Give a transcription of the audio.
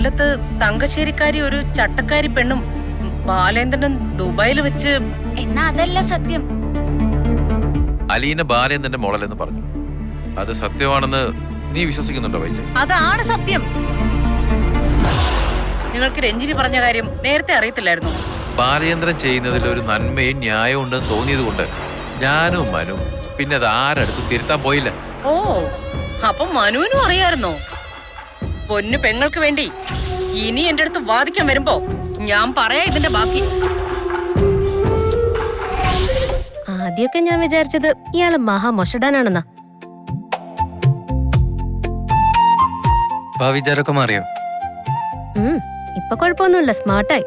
കൊല്ലത്ത് തങ്കശ്ശേരിക്കാരി ഒരു ചട്ടക്കാരി പെണ്ണും ബാലേന്ദ്രനും ദുബായിൽ വെച്ച്. എന്നാ അതല്ല സത്യം. അലീന ബാലേന്ദ്രന്റെ മോളല്ലെന്ന് പറഞ്ഞു. അത് സത്യമാണെന്ന് നീ വിശ്വസിക്കുന്നുണ്ടോ വൈജയ്? അതാണ് സത്യം. നിങ്ങൾക്ക് രഞ്ജിനി പറഞ്ഞ കാര്യം നേരത്തെ അറിയത്തില്ലായിരുന്നു. ബാലേന്ദ്രൻ ചെയ്യുന്നതിൽ ഒരു നന്മയും ന്യായവും ഉണ്ടെന്ന് തോന്നിയത് കൊണ്ട് ഞാനും മനു പിന്നെ അത് ആരടുത്ത് തിരുത്താൻ പോയില്ല. ഓ, അപ്പൊ മനുവിനും അറിയായിരുന്നോ? പൊന്നു പെങ്ങൾക്ക് വേണ്ടി ഇനി എന്റെ അടുത്ത് വാദിക്കാൻ വരുമ്പോ ഞാൻ പറയാ ഇതിന്റെ ബാക്കി. ആദ്യമൊക്കെ ഞാൻ വിചാരിച്ചത് ഇയാള് മഹാമൊഷടാനാണെന്നാ. വിചാരമൊക്കെ മാറിയോ? ഇപ്പൊ കുഴപ്പമൊന്നുമില്ല, സ്മാർട്ടായി.